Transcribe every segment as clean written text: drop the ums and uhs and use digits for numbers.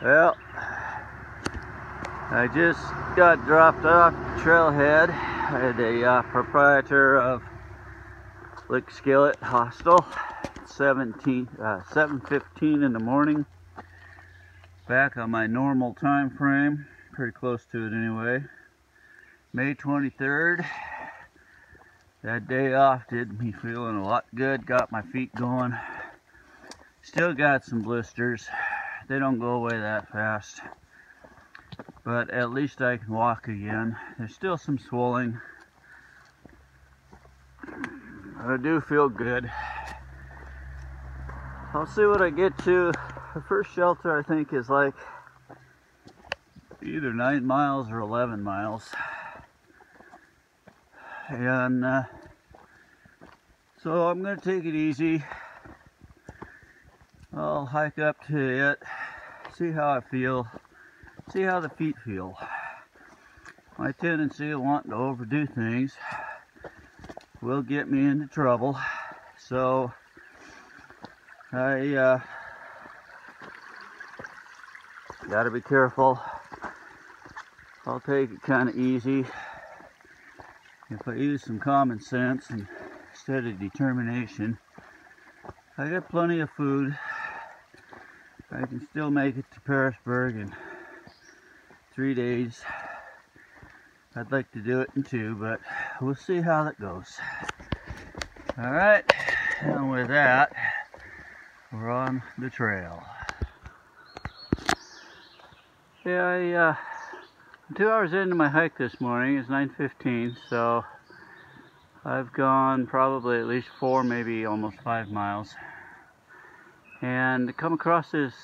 Well, I just got dropped off the trailhead at a proprietor of Lickskillet Hostel. 7:15 in the morning. Back on my normal time frame, pretty close to it anyway. May 23rd. That day off did me feeling a lot good. Got my feet going. Still got some blisters. They don't go away that fast, but at least I can walk again. There's still some swelling. I do feel good. I'll see what I get to. The first shelter I think is like either 9 miles or 11 miles. And so I'm going to take it easy. I'll hike up to it, see how I feel, see how the feet feel. My tendency of wanting to overdo things will get me into trouble, so I gotta be careful. I'll take it kind of easy. If I use some common sense instead of determination, I got plenty of food. I can still make it to Pearisburg in 3 days. I'd like to do it in 2, but we'll see how that goes. Alright, and with that, we're on the trail. Yeah, I'm 2 hours into my hike this morning. It's 9:15, so I've gone probably at least 4, maybe almost 5 miles. And come across this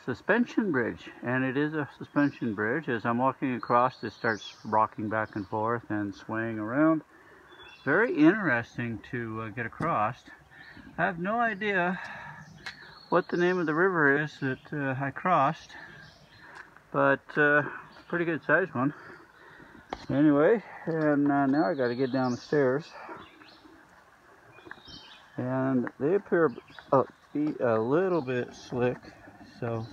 suspension bridge, and it is a suspension bridge. As I'm walking across, it starts rocking back and forth and swaying around. Very interesting to get across. I have no idea what the name of the river is that I crossed, but pretty good sized one. Anyway, and now I got to get down the stairs, and they appear be a little bit slick, so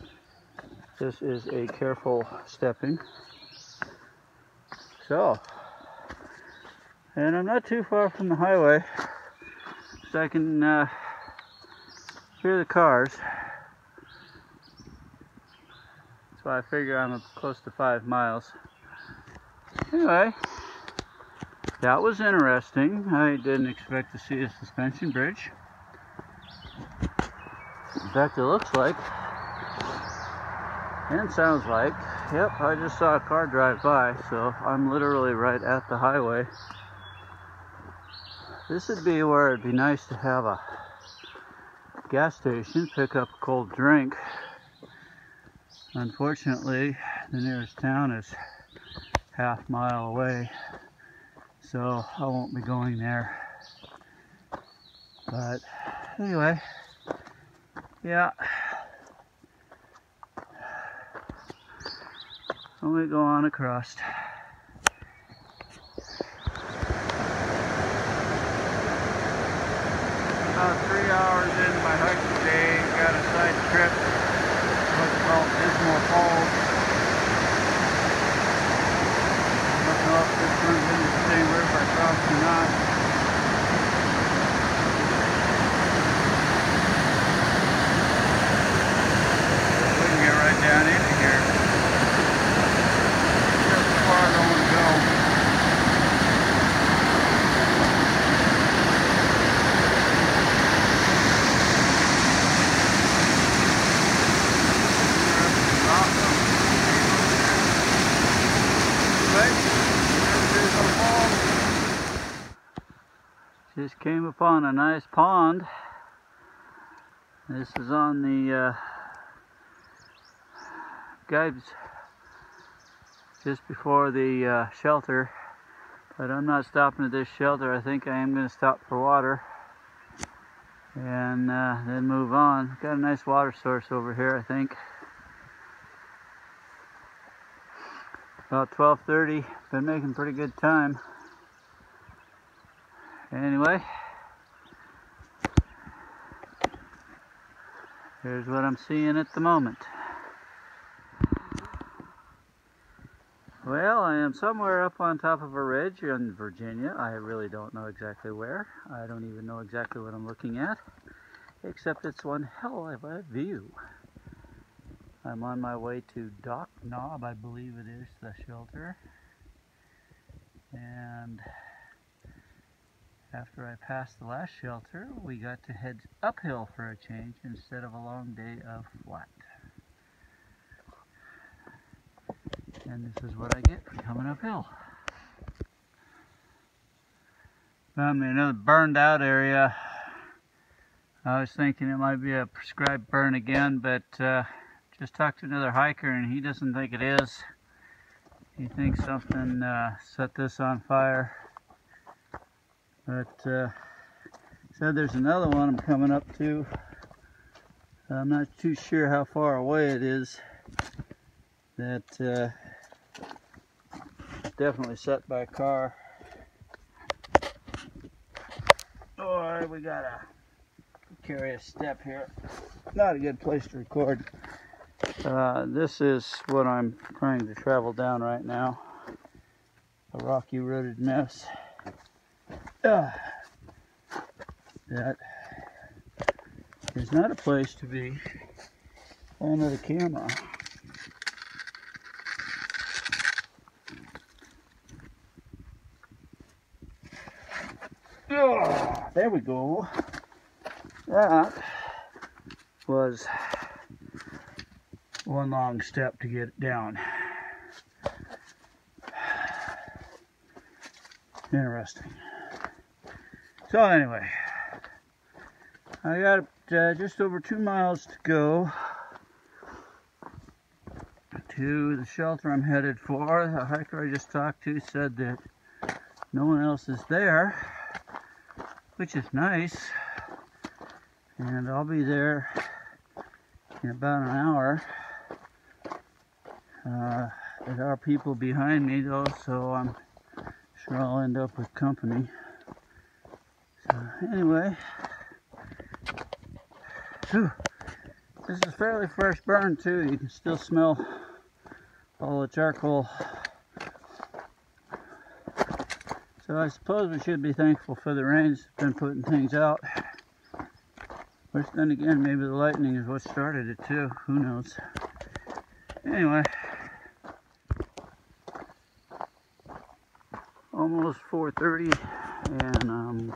this is a careful stepping. So, and I'm not too far from the highway, so I can hear the cars. So I figure I'm close to 5 miles. Anyway, that was interesting. I didn't expect to see a suspension bridge. In fact, it looks like and sounds like, yep, I just saw a car drive by, so I'm literally right at the highway. This would be where it'd be nice to have a gas station, pick up a cold drink. Unfortunately, the nearest town is half mile away, so I won't be going there. But anyway, yeah, let me go on across. About 3 hours into my hike today, got a side trip, what's called Dismal Falls. I don't know if this runs into the same river I crossed or not. We can get right down into here. Just as far as I want to go. Just came upon a nice pond. This is on the guides just before the shelter, but I'm not stopping at this shelter. I think I am going to stop for water and then move on. Got a nice water source over here, I think. About 12:30. Been making pretty good time. Anyway, here's what I'm seeing at the moment. I am somewhere up on top of a ridge in Virginia. I really don't know exactly where. I don't even know exactly what I'm looking at, except it's one hell of a view. I'm on my way to Dock Knob, I believe it is, the shelter. And after I passed the last shelter, we got to head uphill for a change instead of a long day of flat. And this is what I get for coming uphill. Found me another burned out area. I was thinking it might be a prescribed burn again, but just talked to another hiker and he doesn't think it is. He thinks something set this on fire. But said there's another one I'm coming up to. I'm not too sure how far away it is. That definitely set by a car. Alright, we got a precarious step here. Not a good place to record. This is what I'm trying to travel down right now. A rocky, rooted mess. That is not a place to be under the camera. Oh, there we go. That was one long step to get it down. Interesting. So anyway, I got just over 2 miles to go to the shelter I'm headed for. The hiker I just talked to said that no one else is there, which is nice, and I'll be there in about an hour. There are people behind me though, so I'm sure I'll end up with company. So anyway, this is fairly fresh burn too. You can still smell all the charcoal. So I suppose we should be thankful for the rains that's been putting things out. Which then again, maybe the lightning is what started it too. Who knows? Anyway, almost 4:30, and I'm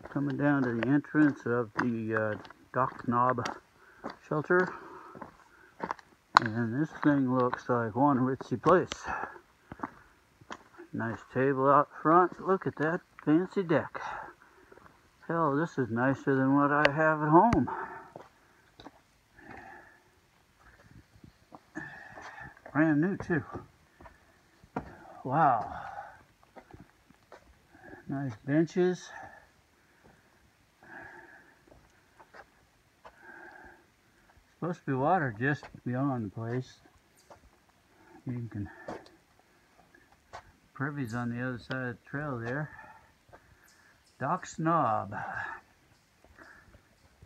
coming down to the entrance of the Dock Knob shelter. And this thing looks like one ritzy place. Nice table out front. Look at that fancy deck. Hell, this is nicer than what I have at home. Brand new too. Wow. Nice benches. Supposed to be water just beyond the place. You can privies on the other side of the trail there. Dock Knob.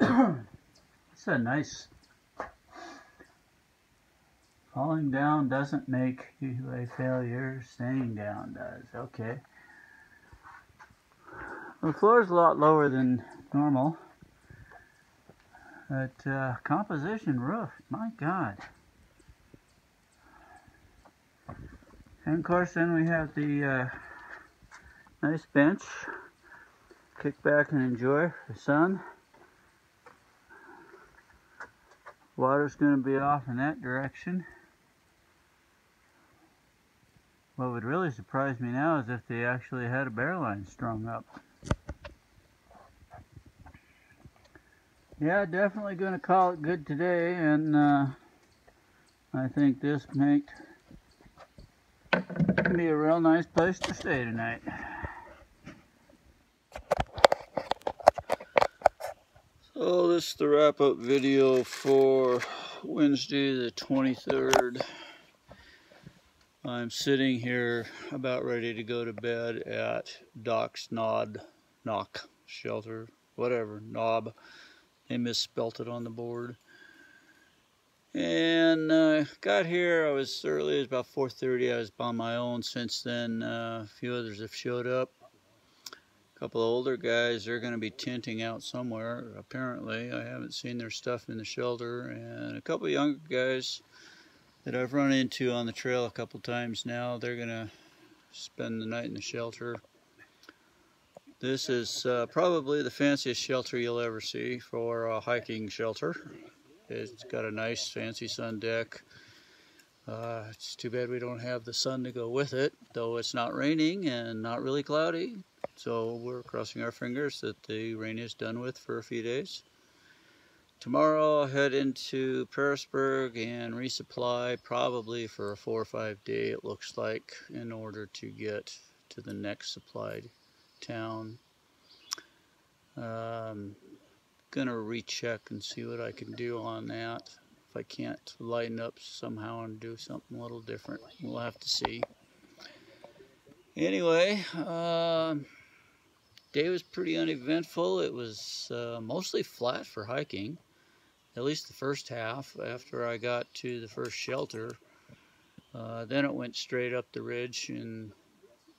It's a nice. Falling down doesn't make you a failure. Staying down does. Okay. The floor is a lot lower than normal. But composition roof, my God. And of course then we have the nice bench. Kick back and enjoy the sun. Water's going to be off in that direction. What would really surprise me now is if they actually had a bear line strung up. Yeah, definitely going to call it good today, and I think this might be a real nice place to stay tonight. So this is the wrap-up video for Wednesday the 23rd. I'm sitting here about ready to go to bed at Dock Knob shelter, whatever, knob. They misspelt it on the board. And got here, I was early, it was about 4:30. I was on my own. Since then, a few others have showed up. A couple of older guys, they're going to be tenting out somewhere, apparently. I haven't seen their stuff in the shelter. And a couple of younger guys that I've run into on the trail a couple times now, they're going to spend the night in the shelter. This is probably the fanciest shelter you'll ever see for a hiking shelter. It's got a nice fancy sun deck. It's too bad we don't have the sun to go with it, though it's not raining and not really cloudy. So we're crossing our fingers that the rain is done with for a few days. Tomorrow I'll head into Pearisburg and resupply, probably for a 4 or 5 day, it looks like, in order to get to the next supplied town. Gonna recheck and see what I can do on that. If I can't lighten up somehow and do something a little different, we'll have to see. Anyway, day was pretty uneventful. It was mostly flat for hiking, at least the first half. After I got to the first shelter, then it went straight up the ridge, and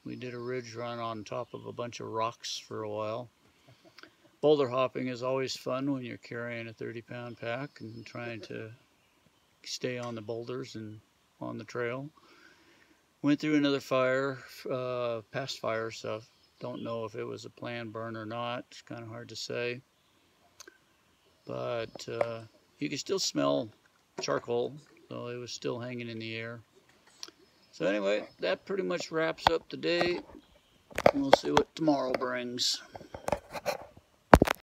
we did a ridge run on top of a bunch of rocks for a while. Boulder hopping is always fun when you're carrying a 30-pound pack and trying to stay on the boulders and on the trail. Went through another fire, past fire stuff. Don't know if it was a planned burn or not. It's kind of hard to say. But you can still smell charcoal, so it was still hanging in the air. So anyway, that pretty much wraps up the day. We'll see what tomorrow brings.